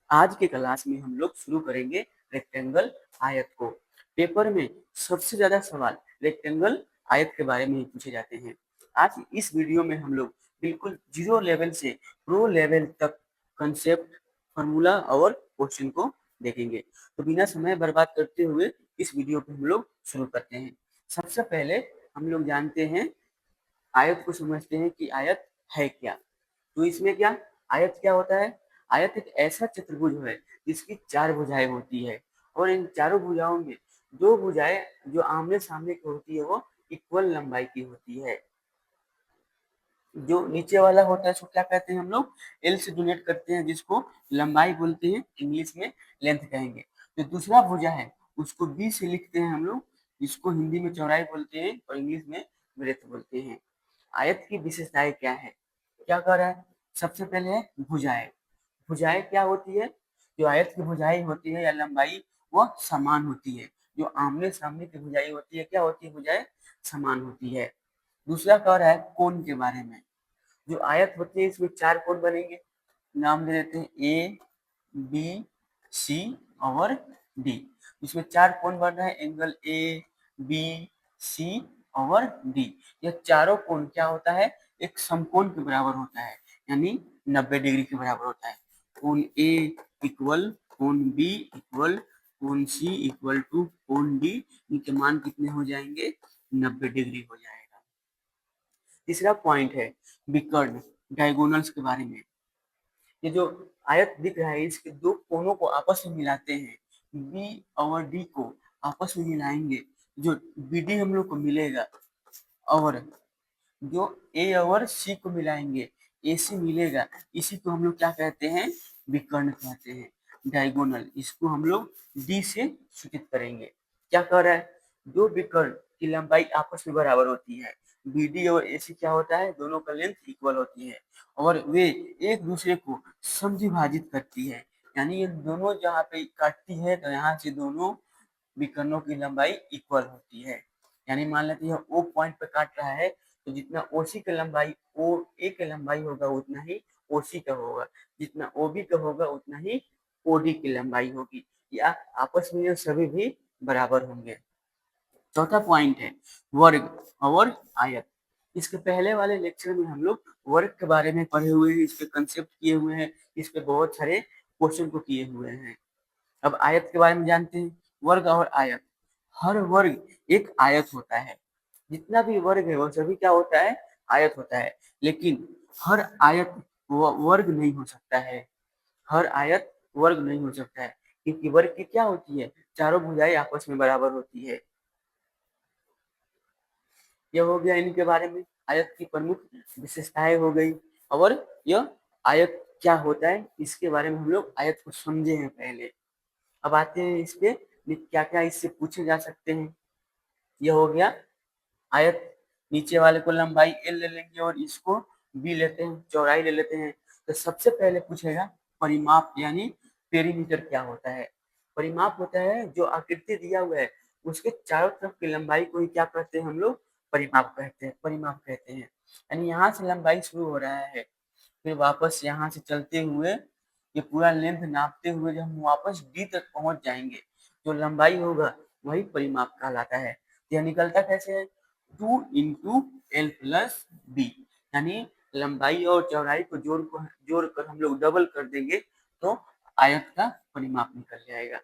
आज के क्लास में हम लोग शुरू करेंगे रेक्टेंगल आयत को। पेपर में सबसे ज्यादा सवाल रेक्टेंगल आयत के बारे में ही पूछे जाते हैं। आज इस वीडियो में हम लोग बिल्कुल जीरो लेवल से प्रो लेवल तक कंसेप्ट, फॉर्मूला और क्वेश्चन को देखेंगे। तो बिना समय बर्बाद करते हुए इस वीडियो को हम लोग शुरू करते हैं। सबसे पहले हम लोग जानते हैं, आयत को समझते हैं कि आयत है क्या। तो इसमें क्या, आयत क्या होता है? आयत एक ऐसा चतुर्भुज है जिसकी चार भुजाएं होती है और इन चारों भुजाओं में दो भुजाएं जो आमने सामने की होती है वो इक्वल लंबाई की होती है। जो नीचे वाला होता है उसको क्या कहते हैं हम लोग? एल से डोनेट करते हैं, जिसको लंबाई बोलते हैं, इंग्लिश में लेंथ कहेंगे। जो दूसरा भुजा है उसको बी से लिखते हैं हम लोग, जिसको हिंदी में चौड़ाई बोलते हैं और इंग्लिश में ब्रेथ बोलते हैं। आयत की विशेषताएं क्या है, क्या कर रहा है? सबसे पहले है भुजाएं। भुजाएं क्या होती है? जो आयत की भुजाएं होती है या लंबाई वो समान होती है। जो आमने सामने की भुजाएं होती है क्या होती है? भुजाएं समान होती है। दूसरा कह रहा है कोण के बारे में। जो आयत होती है इसमें चार कोण बनेंगे, नाम दे देते हैं ए, बी, सी और डी। इसमें चार कोण बन रहा है, एंगल ए, बी, सी और डी। यह चारों कोण क्या होता है? एक समकोण के बराबर होता है, यानी 90 डिग्री के बराबर होता है। कोण ए इक्वल कोण बी इक्वल कोण सी इक्वल टू कोण डी। इनके मान कितने हो जाएंगे? 90 डिग्री हो जाएगा। तीसरा पॉइंट है विकर्ण, डायगोनल्स के बारे में। ये जो आयत दिख रहा है इसके दो कोनों को आपस में मिलाते हैं, बी और डी को आपस में मिलाएंगे, जो बी डी हम लोग को मिलेगा, और जो ए और सी को मिलाएंगे, ए सी मिलेगा। इसी को हम लोग क्या कहते हैं? विकर्ण कहते हैं, डायगोनल। इसको हम लोग डी से सूचित करेंगे। क्या कह रहा है? दो विकर्ण की लंबाई आपस में बराबर होती है। बी डी और ए सी क्या होता है? दोनों का लेंथ इक्वल होती है और वे एक दूसरे को समद्विभाजित करती है, यानी ये दोनों जहाँ पे काटती है तो यहाँ से दोनों विकर्णों की लंबाई इक्वल होती है। यानी मान लेते हैं ओ पॉइंट पे काट रहा है तो जितना ओ सी की लंबाई ओ ए की लंबाई होगा उतना ही ओ सी का होगा, जितना ओ बी का होगा उतना ही ओ डी की लंबाई होगी, या आपस में ये सभी भी बराबर होंगे। चौथा पॉइंट है वर्ग और आयत। इसके पहले वाले लेक्चर में हम लोग वर्ग के बारे में पढ़े हुए हैं, इसके कंसेप्ट किए हुए हैं, इस पे बहुत सारे क्वेश्चन को किए हुए हैं। अब आयत के बारे में जानते हैं, वर्ग और आयत। हर वर्ग एक आयत होता है। जितना भी वर्ग है वह सभी क्या होता है? आयत होता है। लेकिन हर आयत वर्ग नहीं हो सकता है। हर आयत वर्ग नहीं हो सकता है, क्योंकि वर्ग की क्या होती है? चारों भुजाएं आपस में बराबर होती है। यह हो गया इनके बारे में, आयत की प्रमुख विशेषताएं हो गई। और यह आयत क्या होता है इसके बारे में हम लोग आयत को समझे हैं पहले। अब आते हैं इस पे क्या क्या इससे पूछे जा सकते हैं। यह हो गया आयत, नीचे वाले को लंबाई एल ले लेंगे और इसको बी लेते हैं, चौड़ाई ले लेते हैं। तो सबसे पहले पूछेगा परिमाप, यानी पेरीमीटर क्या होता है? परिमाप होता है जो आकृति दिया हुआ है उसके चारों तरफ की लंबाई को ही क्या कहते हैं हम लोग? परिमाप कहते हैं, परिमाप कहते हैं। यानी यहाँ से लंबाई शुरू हो रहा है, फिर वापस यहाँ से चलते हुए ये पूरा लेंथ नापते हुए जब हम वापस डी तक पहुंच जाएंगे, जो लंबाई होगा वही परिमाप कहलाता है। यह निकलता कैसे है? 2 इंटू एल प्लस बी, यानी लंबाई और चौड़ाई को जोड़कर हम लोग डबल कर देंगे तो आयत का परिमाप निकल जाएगा।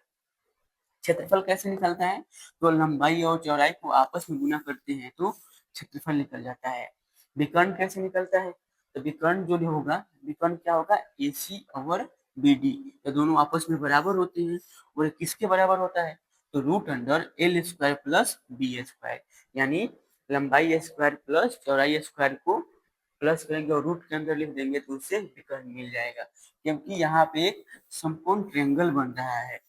क्षेत्रफल कैसे निकलता है? तो लंबाई और चौड़ाई को आपस में गुना करते हैं तो क्षेत्रफल निकल जाता है। विकर्ण कैसे निकलता है? तो विकर्ण जो होगा, विकर्ण क्या होगा? ए सी और बी डी, ये दोनों आपस में बराबर होते हैं। और किसके बराबर होता है? तो root under L square plus B square, यानी लंबाई स्क्वायर प्लस चौड़ाई स्क्वायर को प्लस करेंगे और रूट के अंदर लिख देंगे तो उससे विकर्ण मिल जाएगा, क्योंकि यहाँ पे एक समकोण ट्रायंगल बन रहा है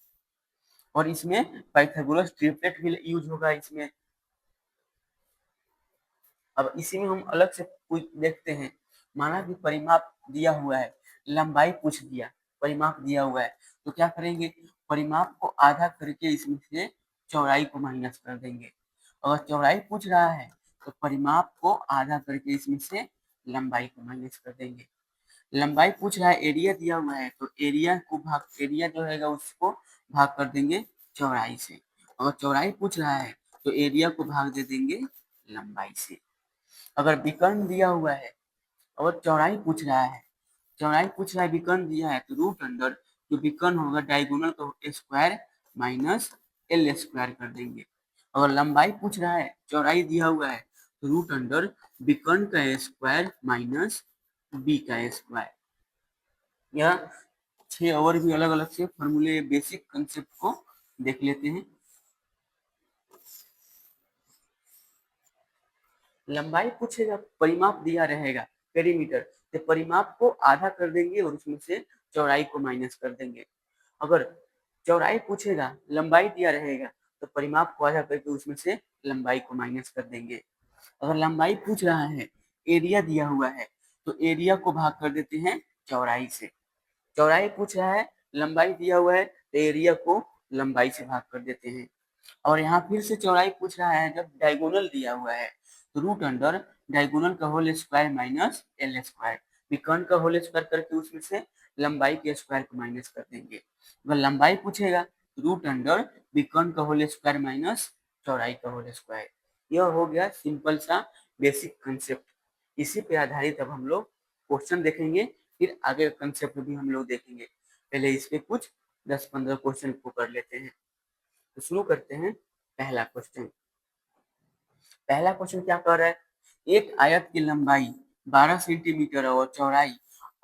और इसमें पाइथागोरस ट्रिपलेट भी यूज होगा इसमें। अब इसी में हम अलग से कुछ देखते हैं। माना कि परिमाप दिया हुआ है, लंबाई पूछ दिया, परिमाप दिया हुआ है, तो क्या करेंगे? परिमाप को आधा करके इसमें से चौड़ाई को माइनस कर देंगे। अगर चौड़ाई पूछ रहा है तो परिमाप को आधा करके इसमें से लंबाई को माइनस कर देंगे। लंबाई पूछ रहा है, एरिया दिया हुआ है, तो एरिया जो है उसको भाग कर देंगे चौड़ाई से। अगर चौड़ाई पूछ रहा है तो एरिया को भाग दे देंगे लंबाई से। अगर विकर्ण दिया हुआ है और चौड़ाई पूछ रहा है विकर्ण दिया है, तो रूट अंडर जो विकर्ण होगा डायगोनल का स्क्वायर माइनस एल स्क्वायर कर देंगे। अगर लंबाई पूछ रहा है, चौड़ाई दिया हुआ है, तो रूट अंडर विकर्ण का स्क्वायर माइनस बी का स्क्वायर। यह 6 और भी अलग अलग से फॉर्मूले बेसिक कंसेप्ट को देख लेते हैं। लंबाई पूछेगा, परिमाप दिया रहेगा पेरीमीटर, तो परिमाप को आधा कर देंगे और उसमें से चौड़ाई को माइनस कर देंगे। अगर चौड़ाई पूछेगा, लंबाई दिया रहेगा, तो परिमाप को आधा करके उसमें से लंबाई को माइनस कर देंगे। अगर लंबाई पूछ रहा है, एरिया दिया हुआ है, तो एरिया को भाग कर देते हैं चौड़ाई से। चौड़ाई पूछ रहा है, लंबाई दिया हुआ है, तो एरिया को लंबाई से भाग कर देते हैं। और यहाँ फिर से चौड़ाई पूछ रहा है, जब डायगोनल दिया हुआ है, तो रूट अंडर डायगोनल का whole square minus L square, विकर्ण का होल स्क्वायर करके उसमें से लंबाई के स्क्वायर को माइनस कर देंगे। अगर लंबाई पूछेगा, रूट अंडर विकर्ण का होल स्क्वायर माइनस चौड़ाई का होल स्क्वायर। यह हो गया सिंपल सा बेसिक कंसेप्ट। इसी पे आधारित अब हम लोग क्वेश्चन देखेंगे, फिर आगे कंसेप्ट भी हम लोग देखेंगे। पहले इस पे कुछ 10-15 क्वेश्चन को कर लेते हैं। तो शुरू करते हैं। पहला क्वेश्चन क्या कह रहा है, एक आयत की लंबाई 12 सेंटीमीटर और चौड़ाई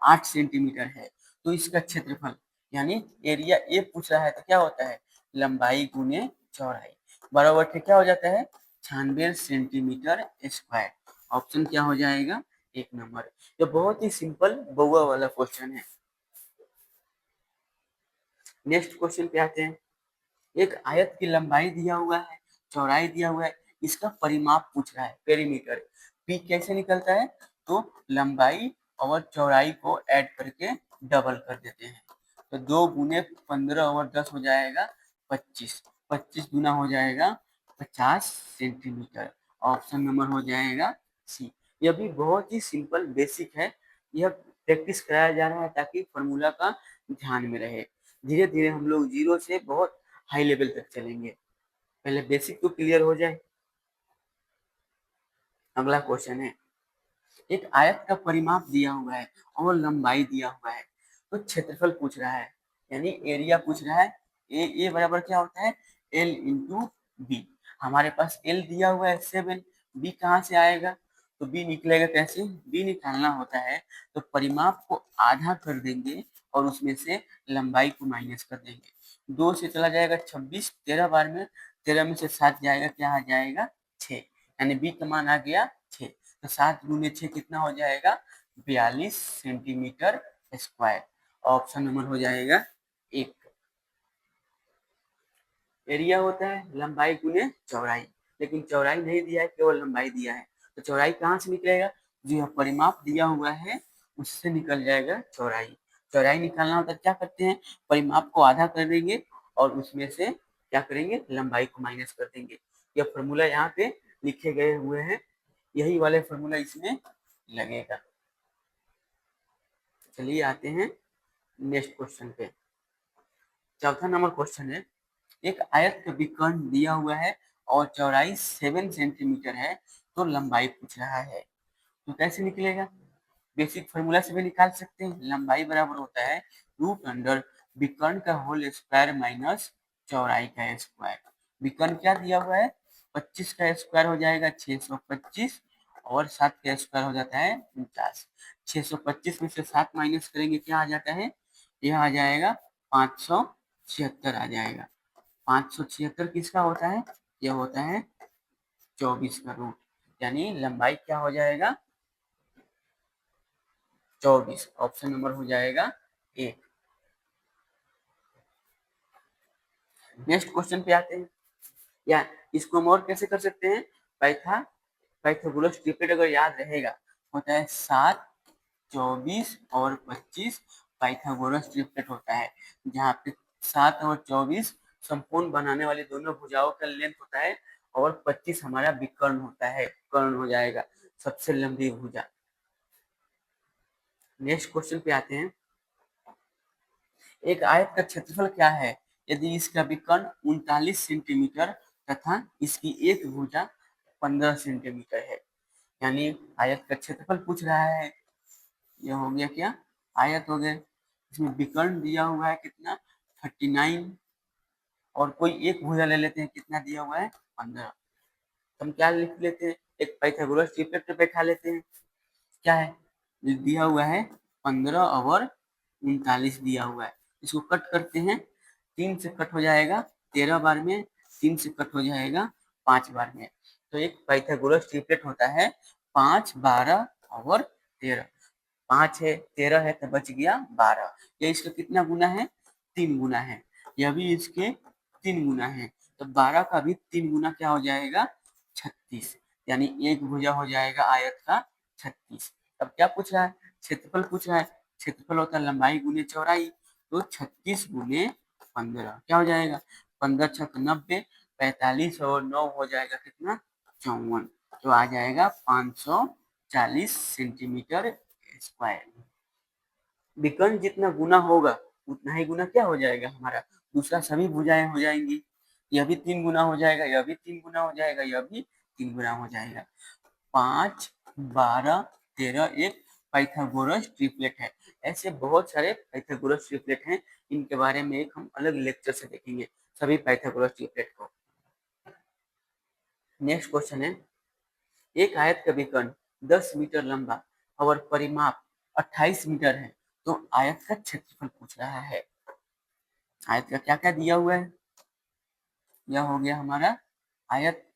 8 सेंटीमीटर है, तो इसका क्षेत्रफल यानी एरिया ए पूछ रहा है, तो क्या होता है लंबाई गुने चौड़ाई बराबर के क्या हो जाता है 96 सेंटीमीटर स्क्वायर। ऑप्शन क्या हो जाएगा, 1 नंबर। ये बहुत ही सिंपल बउआ वाला क्वेश्चन है। नेक्स्ट क्वेश्चन पे आते हैं। एक आयत की लंबाई दिया हुआ है, चौड़ाई दिया हुआ है, इसका परिमाप पूछ रहा है पेरीमीटर। पी कैसे निकलता है, तो लंबाई और चौड़ाई को ऐड करके डबल कर देते हैं। तो 2 गुने 15 और 10 हो जाएगा 25, 25 गुना हो जाएगा 50 सेंटीमीटर। ऑप्शन नंबर हो जाएगा सी। यह भी बहुत ही सिंपल बेसिक है, यह प्रैक्टिस कराया जा रहा है ताकि फॉर्मूला का ध्यान में रहे। धीरे धीरे हम लोग जीरो से बहुत हाई लेवल तक चलेंगे, पहले बेसिक तो क्लियर हो जाए। अगला क्वेश्चन है, एक आयत का परिमाप दिया हुआ है और लंबाई दिया हुआ है, तो क्षेत्रफल पूछ रहा है यानी एरिया पूछ रहा है। ए बराबर क्या होता है एल इंटू बी। हमारे पास एल दिया हुआ है 7, बी कहाँ से आएगा, तो बी निकलेगा कैसे, बी निकालना होता है तो परिमाप को आधा कर देंगे और उसमें से लंबाई को माइनस कर देंगे। 2 से चला जाएगा 26, 13 बार में 13 में से 7 जाएगा, क्या आ जाएगा 6, यानी बी का मान आ गया 6। तो 7 गुने 6 कितना हो जाएगा 42 सेंटीमीटर स्क्वायर। ऑप्शन नंबर हो जाएगा 1। एरिया होता है लंबाई गुने चौड़ाई, लेकिन चौड़ाई नहीं दिया है, केवल लंबाई दिया है। तो चौड़ाई कहाँ से निकलेगा, जो यह परिमाप दिया हुआ है उससे निकल जाएगा चौड़ाई। चौड़ाई निकालना होता है, क्या करते हैं परिमाप को आधा कर देंगे और उसमें से क्या करेंगे लंबाई को माइनस कर देंगे। यह फॉर्मूला यहाँ पे लिखे गए हुए हैं, यही वाले फॉर्मूला इसमें लगेगा। चलिए आते हैं नेक्स्ट क्वेश्चन पे। चौथा नंबर क्वेश्चन है, एक आयत का विकर्ण दिया हुआ है और चौड़ाई 7 सेंटीमीटर है, तो लंबाई पूछ रहा है, तो कैसे निकलेगा, बेसिक फॉर्मूला से भी निकाल सकते हैं। लंबाई बराबर होता है रूट अंडर विकर्ण का होल स्क्वायर माइनस चौड़ाई का स्क्वायर। विकर्ण क्या दिया हुआ है 25 का स्क्वायर हो जाएगा 625 और 7 का स्क्वायर हो जाता है 49। 625 में से 7 माइनस करेंगे क्या आ जाता है, यह आ जाएगा 576 आ जाएगा। 576 किसका होता है, यह होता है 24 का रूट, यानी लंबाई क्या हो जाएगा 24। ऑप्शन नंबर हो जाएगा 1। नेक्स्ट क्वेश्चन पे आते हैं, या इसको हम और कैसे कर सकते हैं, पाइथागोरस ट्रिपलेट अगर याद रहेगा होता है 7, 24 और 25 पाइथागोरस ट्रिपलेट होता है, जहाँ पे 7 और 24 संपूर्ण बनाने वाली दोनों भुजाओं का लेंथ होता है और 25 हमारा विकर्ण होता है, कर्ण हो जाएगा सबसे लंबी भुजा। नेक्स्ट क्वेश्चन पे आते हैं। एक आयत का क्षेत्रफल क्या है यदि इसका विकर्ण 39 सेंटीमीटर तथा इसकी एक भुजा 15 सेंटीमीटर है। यानी आयत का क्षेत्रफल पूछ रहा है। यह हो गया क्या, आयत हो गया, इसमें विकर्ण दिया हुआ है कितना 39 और कोई एक भुजा ले लेते हैं, कितना दिया हुआ है 15। हम क्या लिख लेते हैं, एक पाइथागोरस ट्रिपलेट पे बैठा लेते हैं। क्या है दिया हुआ है 15 और 39 दिया हुआ है। इसको कट करते हैं, 3 से कट हो जाएगा 13 बार में, 3 से कट हो जाएगा 5 बार में। तो एक पाइथागोरस ट्रिपलेट होता है 5, 12 और 13। 5 है 13 है तो बच गया 12। ये इसका कितना गुना है, 3 गुना है। यह भी इसके 3 गुना है। तो 12 का भी 3 गुना क्या हो जाएगा 36। यानी एक भुजा हो जाएगा आयत का 36। अब क्या पूछ रहा है, क्षेत्रफल पूछ रहा है। क्षेत्रफल होता है लंबाई गुने चौड़ाई। तो 36 गुने 15 क्या हो जाएगा, 15 छक 90, 45 और 9 हो जाएगा कितना 54। तो आ जाएगा 540 सेंटीमीटर स्क्वायर। विकर्ण जितना गुना होगा उतना ही गुना क्या हो जाएगा हमारा, दूसरा सभी भुजाएं हो जाएंगी। यह भी 3 गुना हो जाएगा, यह भी 3 गुना हो जाएगा, यह भी 3 गुना हो जाएगा। 5, 12, 13 एक पाइथागोरस ट्रिपलेट है। ऐसे बहुत सारे पाइथागोरस ट्रिपलेट हैं, इनके बारे में एक हम अलग लेक्चर से देखेंगे सभी पाइथागोरस ट्रिपलेट को। नेक्स्ट क्वेश्चन है, एक आयत का विकर्ण 10 मीटर लंबा और परिमाप 28 मीटर है, तो आयत का क्षेत्रफल पूछ रहा है। आयत का क्या क्या दिया हुआ है, यह हो गया हमारा आयत,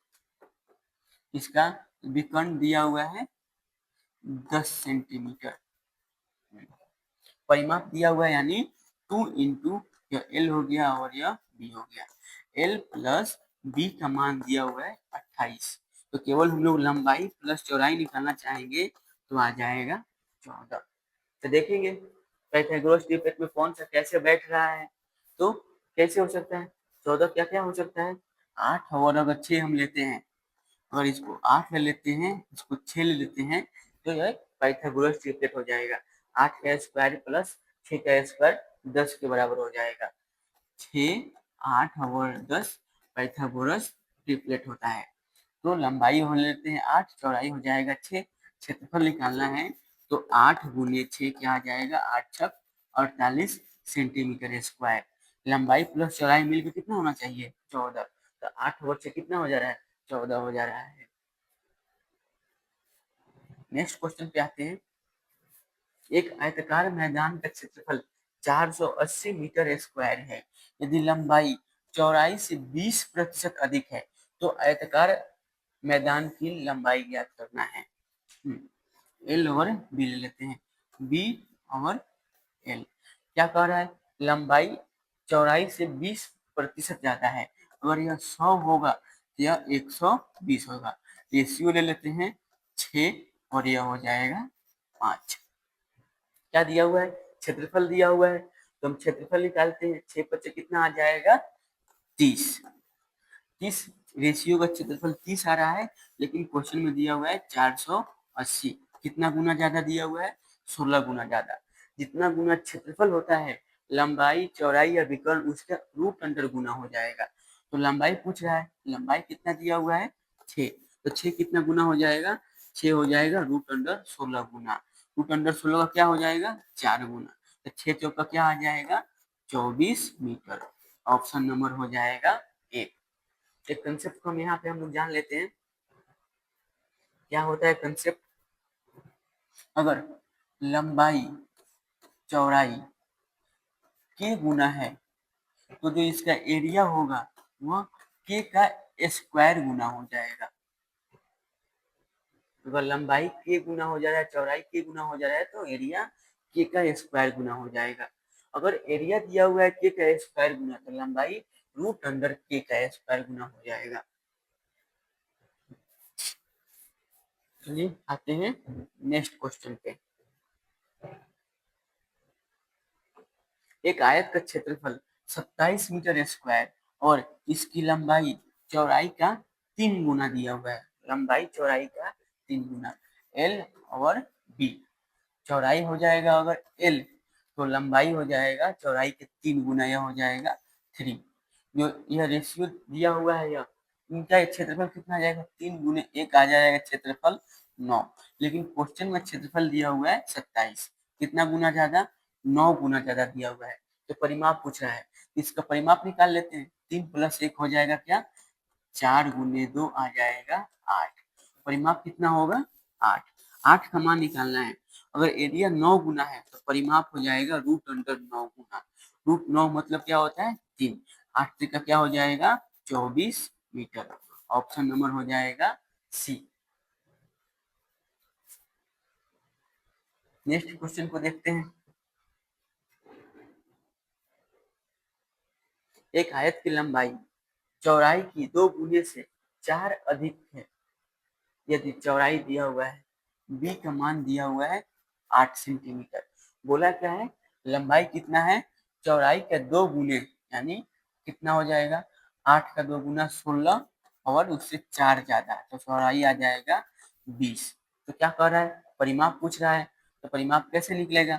इसका विकर्ण दिया हुआ है 10 सेंटीमीटर, परिमाप दिया हुआ है यानी 2 इंटू यह एल हो गया और यह बी हो गया। एल प्लस बी का मान दिया हुआ है 28। तो केवल हम लोग लंबाई प्लस चौड़ाई निकालना चाहेंगे तो आ जाएगा 14। तो देखेंगे पाइथागोरस ट्रिपलेट में कौन सा कैसे बैठ रहा है। तो कैसे हो सकता है, 14 क्या क्या हो सकता है, 8 और अगर 6 हम लेते हैं, अगर इसको 8 ले लेते हैं, इसको 6 ले लेते हैं, तो यह पाइथागोरस ट्रिपलेट हो जाएगा। 8 का स्क्वायर प्लस 6 का स्क्वायर 10 के बराबर हो जाएगा। 6, 8 और 10 पाइथागोरस ट्रिपलेट होता है। तो लंबाई हो लेते हैं 8, चौड़ाई हो जाएगा 6, क्षेत्रफल निकालना है तो 8 गुने 6 क्या आ जाएगा, 8 छक 48 सेंटीमीटर स्क्वायर। लंबाई प्लस चौड़ाई मिलकर कितना होना चाहिए 14। तो 8 और 6 कितना हो जा रहा है 14 हो जा रहा है। नेक्स्ट क्वेश्चन पे आते हैं। एक आयताकार मैदान का क्षेत्रफल 480 मीटर स्क्वायर है। यदि लंबाई चौड़ाई से 20% अधिक है तो आयताकार मैदान की लंबाई ज्ञात करना है। एल और बी ले लेते हैं, बी और एल। क्या कह रहा है, लंबाई चौड़ाई से 20% ज्यादा है, अगर यह 100 होगा तो यह 120 होगा। रेशियो ले लेते हैं 6 और यह हो जाएगा 5। क्या दिया हुआ है, क्षेत्रफल दिया हुआ है, तो हम क्षेत्रफल निकालते हैं। 6 5 कितना आ जाएगा 30। 30 रेशियो का क्षेत्रफल 30 आ रहा है, लेकिन क्वेश्चन में दिया हुआ है 480। कितना गुना ज्यादा दिया हुआ है, 16 गुना ज्यादा। जितना गुना क्षेत्रफल होता है लंबाई चौड़ाई या विकर्ण उसका रूट अंडर गुना हो जाएगा। तो लंबाई पूछ रहा है, लंबाई कितना दिया हुआ है 6, तो 6 कितना गुना हो जाएगा, 6 हो जाएगा रूट अंडर 16 गुना। रूट अंडर 16 का क्या हो जाएगा 4 गुना। तो 6 चौका क्या आ जाएगा 24 मीटर। ऑप्शन नंबर हो जाएगा 1। एक कंसेप्ट को हम यहाँ पे हम लोग जान लेते हैं, क्या होता है कंसेप्ट। अगर लंबाई चौड़ाई के गुना है तो जो इसका एरिया होगा वह के का स्क्वायर गुना हो जाएगा। अगर लंबाई के गुना हो जा रहा है, चौड़ाई के गुना हो जा रहा है, तो एरिया के का स्क्वायर गुना हो जाएगा। अगर एरिया दिया हुआ है के का स्क्वायर गुना, तो लंबाई रूट अंडर के का स्क्वायर गुना हो जाएगा। चलिए आते हैं नेक्स्ट क्वेश्चन पे। एक आयत का क्षेत्रफल 27 मीटर स्क्वायर और इसकी लंबाई चौड़ाई का 3 गुना दिया हुआ है। लंबाई चौड़ाई का 3 गुना, एल और बी। चौड़ाई हो जाएगा अगर एल, तो लंबाई हो जाएगा चौड़ाई के 3 गुना, यह हो जाएगा 3। जो यह रेशियो दिया हुआ है, यह इनका क्षेत्रफल कितना आ जाएगा, 3 गुने 1 आ जाएगा क्षेत्रफल 9। लेकिन क्वेश्चन में क्षेत्रफल दिया हुआ है 27, कितना गुना ज्यादा, 9 गुना ज्यादा दिया हुआ है। तो परिमाप पूछ रहा है, इसका परिमाप निकाल लेते हैं। 3 + 1 हो जाएगा क्या, 4 गुने 2 आ जाएगा 8। परिमाप कितना होगा, 8। 8 का मान निकालना है। अगर एरिया 9 गुना है तो परिमाप हो जाएगा √9 गुना। √9 मतलब क्या होता है, 3। 8 का क्या हो जाएगा, 24 मीटर। ऑप्शन नंबर हो जाएगा सी। नेक्स्ट क्वेश्चन को देखते हैं। एक आयत की लंबाई चौड़ाई की 2 गुने से 4 अधिक है। यदि चौड़ाई दिया हुआ है, बी का मान दिया हुआ है 8 सेंटीमीटर। बोला क्या है, लंबाई कितना है, चौड़ाई का 2 गुने, यानी कितना हो जाएगा, 8 का 2 गुना 16 और उससे 4 ज्यादा, तो चौड़ाई आ जाएगा 20। तो क्या कर रहा है, परिमाप पूछ रहा है, तो परिमाप कैसे निकलेगा,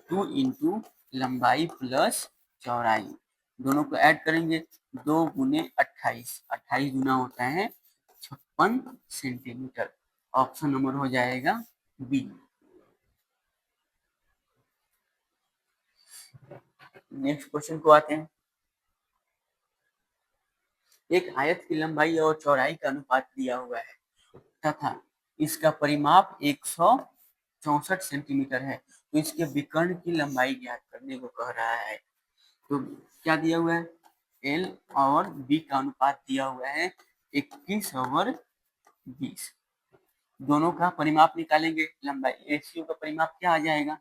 2 इंटू लंबाई प्लस चौड़ाई, दोनों को ऐड करेंगे, 2 गुने 28, 28 गुना होता है 56 सेंटीमीटर। ऑप्शन नंबर हो जाएगा बी। नेक्स्ट क्वेश्चन को आते हैं। एक आयत की लंबाई और चौड़ाई का अनुपात दिया हुआ है तथा इसका परिमाप 164 सेंटीमीटर है, तो इसके विकर्ण की लंबाई ज्ञात करने को कह रहा है। तो क्या दिया हुआ है, एल और बी का अनुपात दिया हुआ है 21 और 20। दोनों का परिमाप निकालेंगे, लंबाई रेशियो का परिमाप क्या आ जाएगा,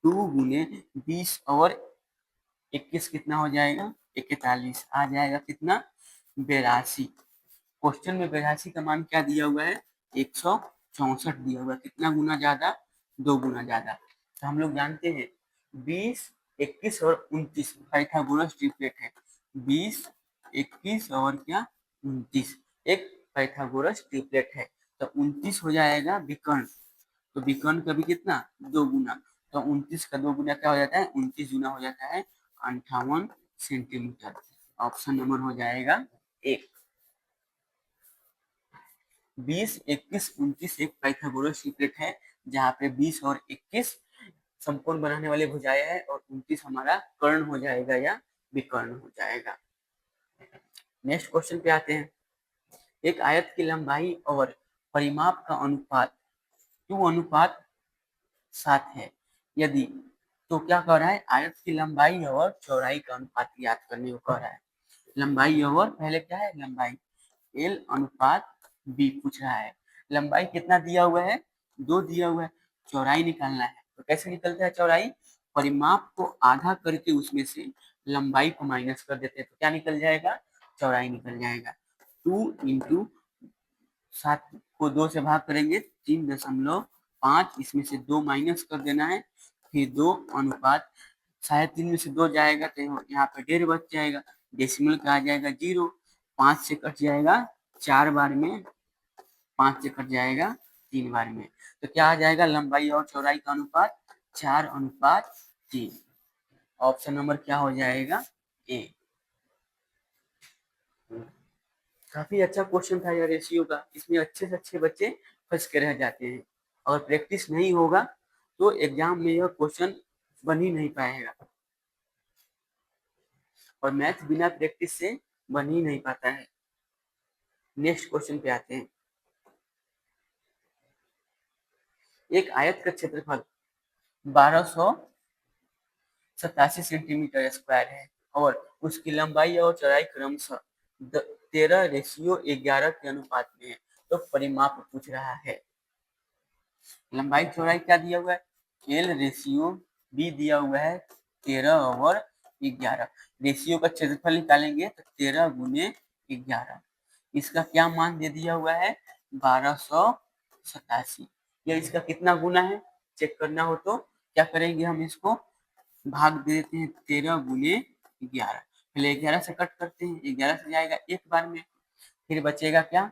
2 गुने 20 और 21 कितना हो जाएगा, 41 आ जाएगा, कितना, 82। क्वेश्चन में 82 का मान क्या दिया हुआ है, 164 दिया हुआ है, कितना गुना ज्यादा, 2 गुना ज्यादा। तो हम लोग जानते हैं 20, 21 और 29 पाइथागोरस ट्रिपलेट है। 20, 21 और क्या, 29 एक पाइथागोरस ट्रिपलेट है। तो 29 हो जाएगा विकर्ण, तो विकर्ण का भी कितना, 2 गुना, तो 29 का 2 गुना क्या हो जाता है, 29 गुना हो जाता है 58 सेंटीमीटर। ऑप्शन नंबर हो जाएगा एक। 20, 21, 29 एक पाइथागोरस ट्रिपलेट है, जहाँ पे 20 और 21 समकोण बनाने वाले भुजाएं हैं और 29 हमारा कर्ण हो जाएगा या विकर्ण हो जाएगा। नेक्स्ट क्वेश्चन पे आते हैं। एक आयत की लंबाई और परिमाप का अनुपात 2:7 है। यदि, तो क्या कह रहा है, आयत की लंबाई और चौड़ाई का अनुपात ज्ञात करने को कह रहा है। लंबाई और पहले क्या है, लंबाई एल अनुपात बी पूछ रहा है। लंबाई कितना दिया हुआ है, 2 दिया हुआ है, चौड़ाई निकालना है। तो कैसे निकलता है चौड़ाई, परिमाप को आधा करके उसमें से लंबाई को माइनस कर देते हैं, तो क्या निकल जाएगा, चौड़ाई निकल जाएगा। 2 इंटू 7 को 2 से भाग करेंगे, 3.5, इसमें से 2 माइनस कर देना है, फिर 2 अनुपात 3.5 में से 2 जाएगा तो यहाँ पे 1.5 बच जाएगा, डेसिमल का आ जाएगा 0, 5 से कट जाएगा 4 बार में, 5 से कट जाएगा 3 बार में, तो क्या आ जाएगा, लंबाई और चौड़ाई का अनुपात 4:3। ऑप्शन नंबर क्या हो जाएगा, ए। काफी अच्छा क्वेश्चन था यह रेशियो का, इसमें अच्छे से अच्छे बच्चे फंस के रह जाते हैं। अगर प्रैक्टिस नहीं होगा तो एग्जाम में यह क्वेश्चन बन ही नहीं पाएगा, और मैथ बिना प्रैक्टिस से बन ही नहीं पाता है। नेक्स्ट क्वेश्चन पे आते हैं। एक आयत का क्षेत्रफल 1287 सेंटीमीटर स्क्वायर है और उसकी लंबाई और चौड़ाई क्रमशः 13:11 के अनुपात में है, तो परिमाप पूछ रहा है। लंबाई चौड़ाई क्या दिया हुआ है, एल रेशियो बी दिया हुआ है 13/11। रेशियो का क्षेत्रफल निकालेंगे तो 13 गुने 11। इसका क्या मान दे दिया हुआ है, 1287। यह इसका कितना गुना है, चेक करना हो तो क्या करेंगे, हम इसको भाग दे देते हैं 13 गुने 11। पहले 11 से कट करते हैं, 11 से जाएगा एक बार में, फिर बचेगा क्या,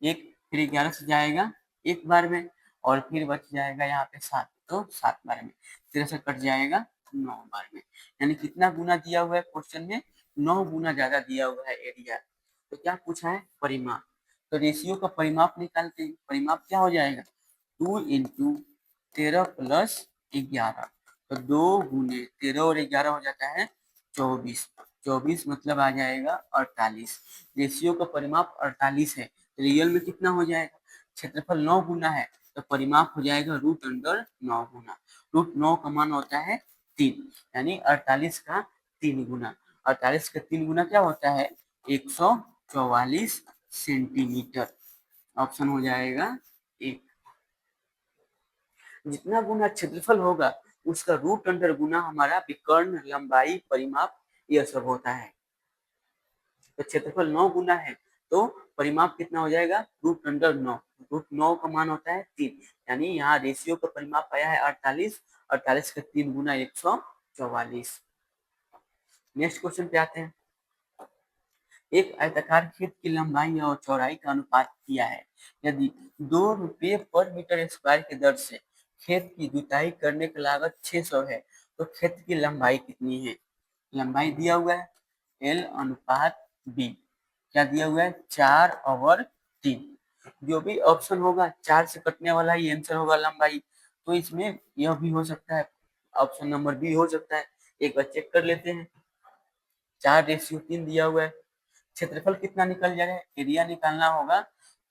एक, फिर 11 से जाएगा एक बार में, और फिर बच जाएगा यहाँ पे 7, तो 7 बार में 13 से कट जाएगा 9 बार में। यानी कितना गुना दिया हुआ है क्वेश्चन में, 9 गुना ज्यादा दिया हुआ है एरिया। तो क्या पूछा है, परिमाप। तो रेशियो का परिमाप निकालते हैं। परिमाप क्या हो जाएगा, 2 इंटू 13 प्लस 11, तो 2 गुने 13 और 11 हो जाता है 24। 24 मतलब आ जाएगा 48। रेशियो का परिमाप 48 है, रियल में कितना हो जाएगा, क्षेत्रफल 9 गुना है तो परिमाप हो जाएगा रूट अंडर 9 गुना। रूट 9 का मान होता है 3, यानी 48 का 3 गुना। 48 का 3 गुना क्या होता है, 144 सेंटीमीटर। ऑप्शन हो जाएगा एक। जितना गुना क्षेत्रफल होगा उसका रूट अंडर गुना हमारा विकर्ण, लंबाई, परिमाप, यह सब होता है। तो क्षेत्रफल 9 गुना है तो परिमाप कितना हो जाएगा, रूट अंडर 9। रूट 9 का मान होता है 3, यानी यहाँ रेशियो का परिमाप आया है 48। 48 का 3 गुना 144। नेक्स्ट क्वेश्चन पे आते हैं। एक आयताकार खेत की लंबाई और चौड़ाई का अनुपात किया है। यदि 2 रुपये पर मीटर स्क्वायर की दर से खेत की जुताई करने की लागत 600 है तो खेत की लंबाई कितनी है। लंबाई दिया हुआ है L अनुपात B। क्या दिया हुआ है, 4/3। जो भी ऑप्शन होगा 4 से कटने वाला ही आंसर होगा लंबाई। तो इसमें यह भी हो सकता है, ऑप्शन नंबर बी हो सकता है। एक बार चेक कर लेते हैं। 4:3 दिया हुआ है। क्षेत्रफल कितना निकल जाएगा, एरिया निकालना होगा।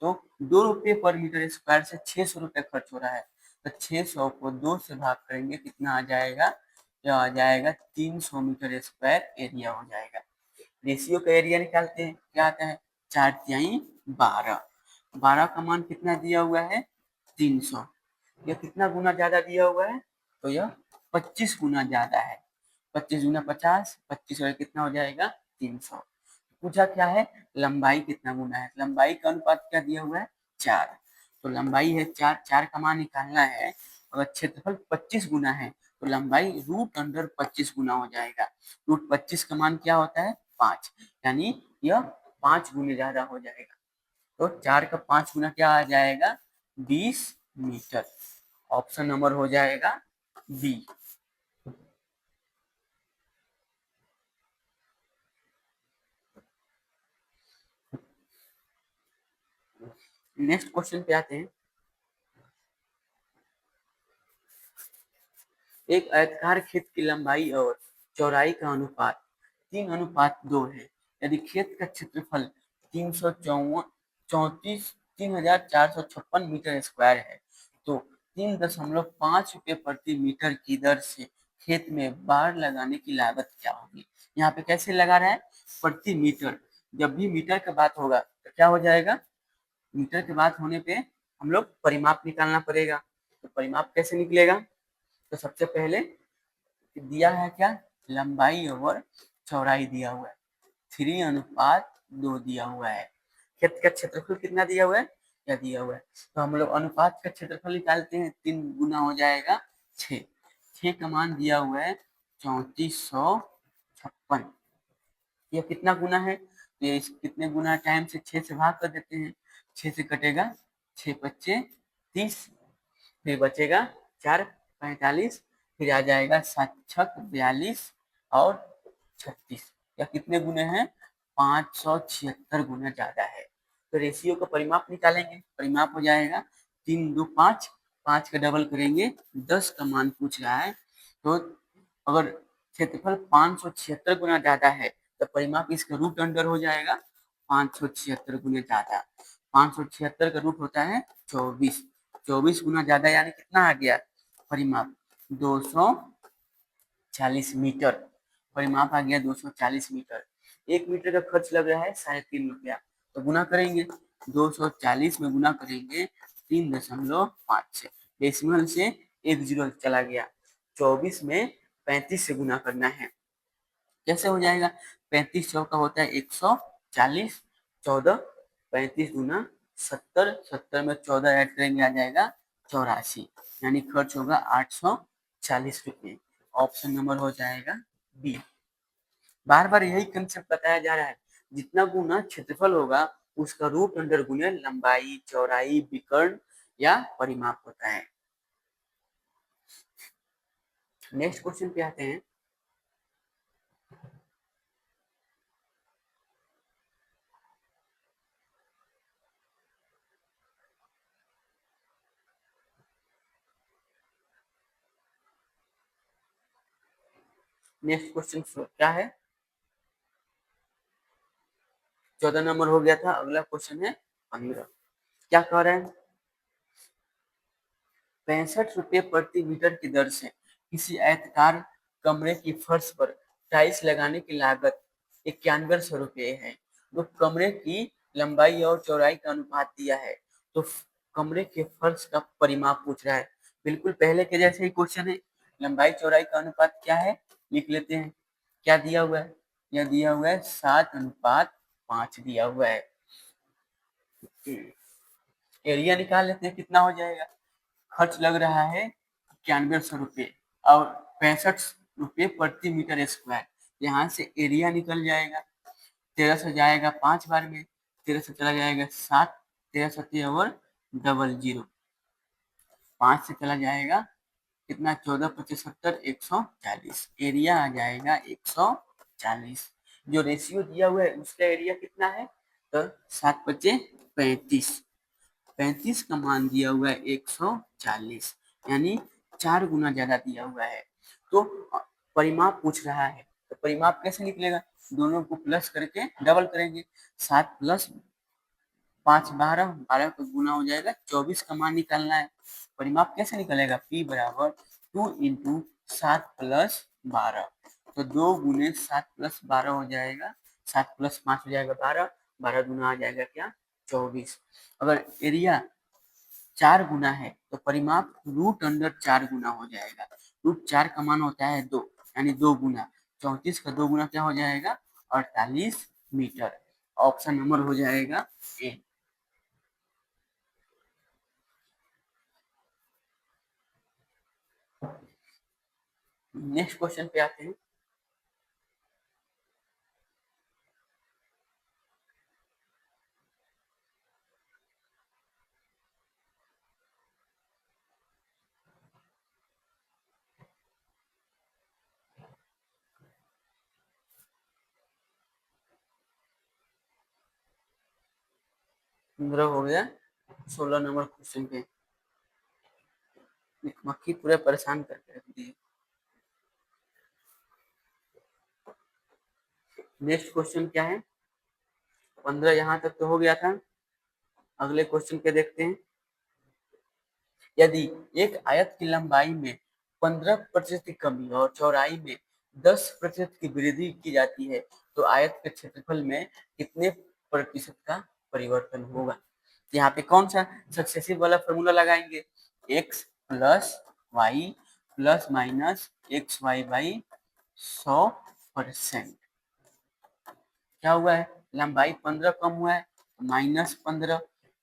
तो 2 रुपये पर मीटर स्क्वायर से 600 रुपये खर्च हो रहा है, तो 600 को 2 से भाग करेंगे, कितना आ जाएगा, यह आ जाएगा 300 मीटर स्क्वायर एरिया हो जाएगा। रेशियो का एरिया निकालते हैं, क्या आता है, 4 12। 12 का मान कितना दिया हुआ है, 300। यह कितना गुना ज्यादा दिया हुआ है, तो यह 25 गुना ज्यादा है। 25 गुना 50, 25 और कितना हो जाएगा, 300। पूछा क्या है, लंबाई कितना गुना है। लंबाई का अनुपात क्या दिया हुआ है, 4। तो लंबाई है 4, 4 का मान निकालना है। अगर क्षेत्रफल 25 गुना है तो लंबाई रूट अंडर 25 गुना हो जाएगा। रूट 25 का मान क्या होता है, 5, यानी यह 5 गुने ज्यादा हो जाएगा। तो 4 का 5 गुना क्या आ जाएगा, 20 मीटर। ऑप्शन नंबर हो जाएगा बी। नेक्स्ट क्वेश्चन पे आते हैं। एक आयताकार खेत की लंबाई और चौड़ाई का अनुपात 3:2 है। यदि खेत का क्षेत्रफल 3,456 मीटर स्क्वायर है तो 3.5 रुपये प्रति मीटर की दर से खेत में बाड़ लगाने की लागत क्या होगी। यहाँ पे कैसे लगा रहा है, प्रति मीटर। जब भी मीटर की बात होगा तो क्या हो जाएगा, मीटर की बात होने पे हम लोग परिमाप निकालना पड़ेगा। तो परिमाप कैसे निकलेगा, तो सबसे पहले दिया है क्या, लंबाई और चौड़ाई दिया हुआ है, 3:2 दिया हुआ है। खेत का क्षेत्रफल कितना दिया हुआ है, क्या दिया हुआ है, तो हम लोग अनुपात का क्षेत्रफल निकालते हैं, 3 गुना हो जाएगा 6। 6 का मान दिया हुआ है 3456। यह कितना गुना है, तो ये कितने गुना टाइम से 6 से भाग कर देते हैं। 6 से कटेगा 6 पच्चे 30, फिर बचेगा 4 45, फिर आ जाएगा 7 छक 42 और 36। या कितने गुने हैं, 576 गुना ज्यादा है। तो रेशियो का परिमाप निकालेंगे, परिमाप हो जाएगा 3 2 5, 5 का डबल करेंगे 10 का मान पूछ रहा है। तो अगर क्षेत्रफल 576 गुना ज्यादा है तो परिमाप इसका रूट अंडर हो जाएगा 576 गुना ज्यादा। 576 का रूट होता है 24। 24 गुना ज्यादा यानी कितना आ गया, परिमाप 240 मीटर। परिमाप आ गया 240 मीटर। 1 मीटर का खर्च लग रहा है 3.5 रुपया, तो गुना करेंगे, 240 में गुना करेंगे 3.5 से, डेसिमल से एक जीरो चला गया। 24 में 35 से गुना करना है। कैसे हो जाएगा, 35 चौका होता है 140, 14, 35 गुना 70, 70 में 14 ऐड करेंगे आ जाएगा 84, यानी खर्च होगा 840 रुपये। ऑप्शन नंबर हो जाएगा बी। बार बार यही कंसेप्ट बताया जा रहा है, जितना गुना क्षेत्रफल होगा उसका रूट अंडर गुने लंबाई, चौड़ाई, विकर्ण, या परिमाप होता है। नेक्स्ट क्वेश्चन पे आते हैं। नेक्स्ट क्वेश्चन क्या है? 14 नंबर हो गया था। अगला क्वेश्चन है 15। क्या कह रहे हैं? 65 रुपये प्रति मीटर की दर से किसी आयताकार कमरे की फर्श पर टाइल्स लगाने की लागत 9100 रुपये है। तो कमरे की लंबाई और चौड़ाई का अनुपात दिया है, तो कमरे के फर्श का परिमाप पूछ रहा है। बिल्कुल पहले के जैसे ही क्वेश्चन है। लंबाई चौड़ाई का अनुपात क्या है, लिख लेते हैं। क्या दिया हुआ है? यह दिया हुआ है 7:5 दिया हुआ है। एरिया निकाल लेते हैं, कितना हो जाएगा। खर्च लग रहा है 9100 रुपये और 65 रुपये प्रति मीटर स्क्वायर। यहाँ से एरिया निकल जाएगा। 13 से जाएगा 5 बार में, 13 से चला जाएगा 7, 13 सत्ती और 00, 5 से चला जाएगा कितना, 14 25 70 140। एरिया आ जाएगा 140। जो रेशियो दिया हुआ है उसका एरिया कितना है, तो 7 बचे 35। 35 का मान दिया हुआ है 140, यानी 4 गुना ज्यादा दिया हुआ है। तो परिमाप पूछ रहा है, तो परिमाप कैसे निकलेगा? दोनों को प्लस करके डबल करेंगे। 7 प्लस 5 12, 12 का गुना हो जाएगा 24 का मान निकालना है। परिमाप कैसे निकलेगा? P बराबर 2 इंटू 7 प्लस 12। तो 2 गुने 7 प्लस 12 हो जाएगा, 7 प्लस 5 हो जाएगा 12, 12 गुना आ जाएगा क्या, 24। अगर एरिया 4 गुना है तो परिमाप रूट अंडर 4 गुना हो जाएगा। रूट 4 का मान होता है 2, यानी 2 गुना। 34 का 2 गुना क्या हो जाएगा, 48 मीटर। ऑप्शन नंबर हो जाएगा ए। नेक्स्ट क्वेश्चन पे आते हैं। पंद्रह हो गया। 16 नंबर क्वेश्चन पे एक मक्खी पूरे परेशान करके रख दी। नेक्स्ट क्वेश्चन क्या है? 15 यहाँ तक तो हो गया था। अगले क्वेश्चन पे देखते हैं। यदि एक आयत की लंबाई में 15% की कमी और चौड़ाई में 10% की वृद्धि की जाती है, तो आयत के क्षेत्रफल में कितने प्रतिशत का परिवर्तन होगा? यहाँ पे कौन सा सक्सेसिव वाला फॉर्मूला लगाएंगे? x plus y plus minus x y by 100%। क्या हुआ है? लंबाई 15 कम हुआ है, -15।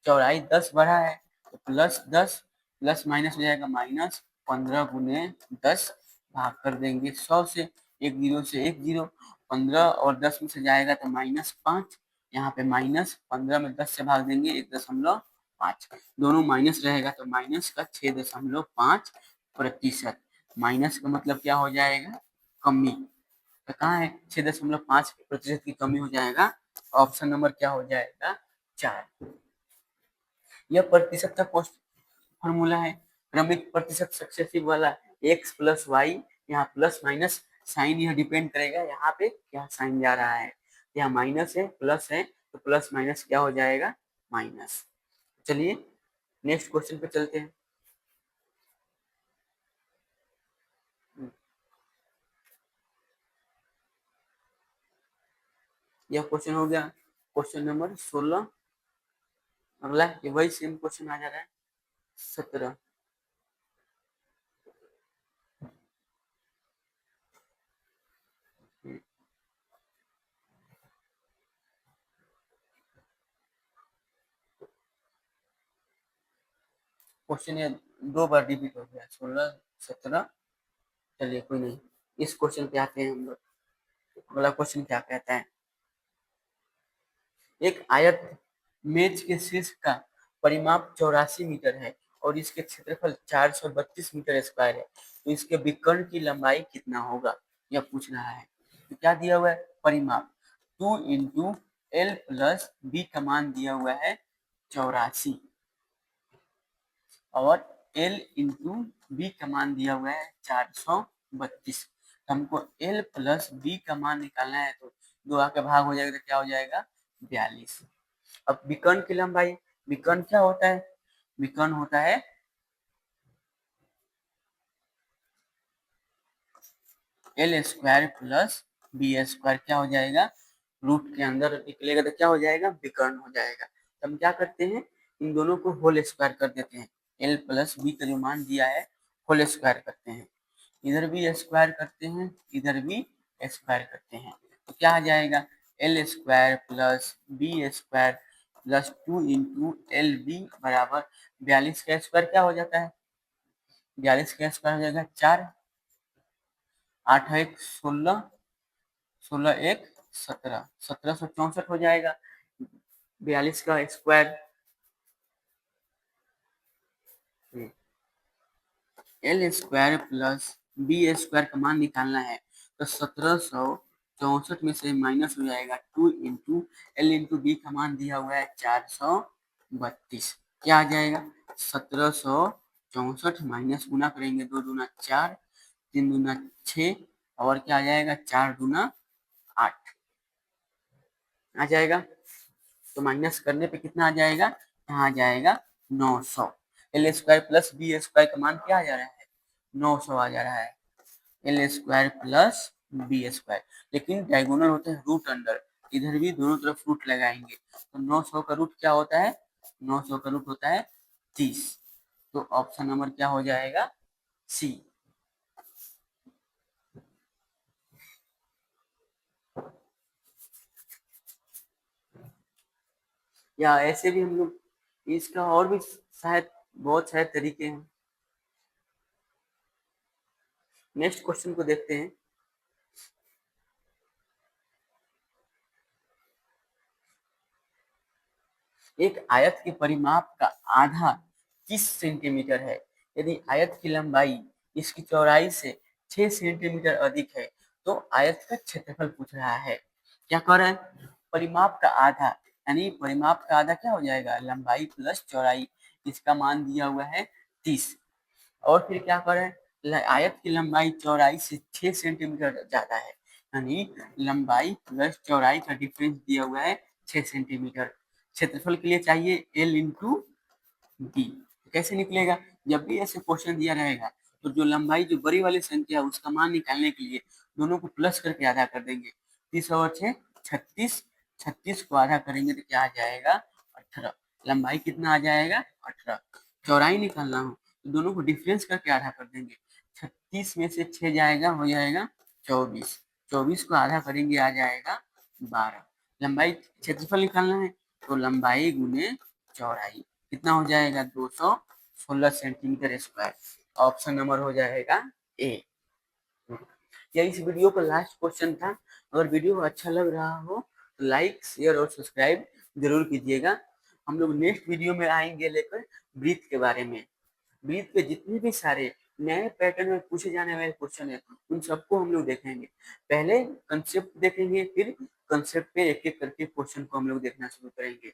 चौड़ाई 10 बढ़ा है, तो +10, प्लस माइनस हो जाएगा -15 गुने 10, भाग कर देंगे 100 से। एक जीरो से एक जीरो, 15 और 10 में से जाएगा तो -5। यहाँ पे -15 में 10 से भाग देंगे 1.5। दोनों माइनस रहेगा तो माइनस का 6.5%। माइनस का मतलब क्या हो जाएगा, कमी। तो कहाँ है, 6.5% की कमी हो जाएगा। ऑप्शन नंबर क्या हो जाएगा, 4। यह प्रतिशत का फॉर्मूला है। क्रमिक प्रतिशत सक्सेसिव वाला x प्लस वाई, यहाँ प्लस माइनस साइन यह डिपेंड करेगा यहाँ पे क्या साइन जा रहा है। यहाँ माइनस है प्लस है, तो प्लस माइनस क्या हो जाएगा, माइनस। चलिए नेक्स्ट क्वेश्चन पे चलते हैं। यह क्वेश्चन हो गया क्वेश्चन नंबर 16। अगला ये वही सेम क्वेश्चन आ जा रहा है 17। क्वेश्चन ये 2 बार रिपीट हो गया, 16 17। चलिए कोई नहीं, इस क्वेश्चन पे आते हैं हम लोग। अगला क्वेश्चन क्या कहता है? एक आयत मेज के शीर्ष का परिमाप 84 मीटर है और इसके क्षेत्रफल 432 मीटर स्क्वायर है, तो इसके विकर्ण की लंबाई कितना होगा, यह पूछ रहा है। तो क्या दिया हुआ है, परिमाप 2 इंटू एल प्लस बी का मान दिया हुआ है 84 और एल इंटू बी का मान दिया हुआ है 432। हमको एल प्लस बी का मान निकालना है, तो दो आके भाग हो जाएगा, तो क्या हो जाएगा 42। अब विकर्ण की लंबाई, विकर्ण क्या होता है, विकर्ण होता है L square plus B square, क्या हो जाएगा रूट के अंदर निकलेगा तो क्या हो जाएगा विकर्ण हो जाएगा। तो हम क्या करते हैं, इन दोनों को होल स्क्वायर कर देते हैं, एल प्लस बी का जो मान दिया है होल स्क्वायर करते हैं, इधर भी स्क्वायर करते हैं, इधर भी स्क्वायर करते हैं, तो क्या आ जाएगा L square plus B square plus 2 into L B बराबर 42 का स्क्वायर क्या हो जाता है, 42 का स्क्वायर हो जाएगा 4, 8 एक 16, 16 एक 17, 1764 हो जाएगा 42 का square. L square plus B square का मान निकालना है, तो 1764 में से माइनस हो जाएगा 2 इंटू एल इंटू बी का मान दिया हुआ है 432, क्या आ जाएगा 1764 माइनस गुना करेंगे 2 दूना 4, 3 दूना 6 और क्या आ जाएगा 4 दूना 8 आ जाएगा, तो माइनस करने पे कितना आ जाएगा, यहाँ आ जाएगा 900। L square plus B square का मान क्या आ जा रहा है 900 आ जा रहा है, L square plus B square, लेकिन डायगोनल होते हैं रूट अंडर, इधर भी दोनों तरफ रूट लगाएंगे, तो 900 का रूट क्या होता है, 900 का रूट होता है 30, तो ऑप्शन नंबर क्या हो जाएगा सी। या ऐसे भी हम लोग इसका और भी शायद बहुत सारे तरीके हैं। नेक्स्ट क्वेश्चन को देखते हैं। एक आयत के परिमाप का आधा 30 सेंटीमीटर है, यदि आयत की लंबाई इसकी चौड़ाई से 6 सेंटीमीटर अधिक है, तो आयत का क्षेत्रफल पूछ रहा है। क्या कह रहा है, परिमाप का आधा, यानी परिमाप का आधा क्या हो जाएगा लंबाई प्लस चौड़ाई, इसका मान दिया हुआ है 30, और फिर क्या करें, आयत की लंबाई चौड़ाई से 6 सेंटीमीटर ज्यादा है, यानी लंबाई प्लस चौड़ाई का डिफरेंस दिया हुआ है 6 सेंटीमीटर। क्षेत्रफल के लिए चाहिए एल इंटू डी, कैसे निकलेगा, जब भी ऐसे क्वेश्चन दिया रहेगा तो जो लंबाई जो बड़ी वाली संख्या है उसका मान निकालने के लिए दोनों को प्लस करके आधा कर देंगे, 30 और 6 36, 36 को आधा करेंगे तो क्या आ जाएगा 18, लंबाई कितना आ जाएगा 18, चौड़ाई निकालना हो तो दोनों को डिफरेंस करके आधा कर देंगे, 36 में से 6 जाएगा हो जाएगा 24, 24 को आधा करेंगे आ जाएगा 12, लंबाई क्षेत्रफल निकालना है तो लंबाई गुने चौड़ाई कितना हो जाएगा 216 सेंटीमीटर स्क्वायर, ऑप्शन नंबर हो जाएगा ए। यह इस वीडियो का लास्ट क्वेश्चन था, अगर वीडियो अच्छा लग रहा हो तो लाइक शेयर और सब्सक्राइब जरूर कीजिएगा। हम लोग नेक्स्ट वीडियो में आएंगे लेकर ब्रीथ के बारे में, ब्रीथ के जितने भी सारे नए पैटर्न में पूछे जाने वाले क्वेश्चन है उन सबको हम लोग देखेंगे, पहले कंसेप्ट देखेंगे फिर कंसेप्ट पे एक एक करके क्वेश्चन को हम लोग देखना शुरू करेंगे।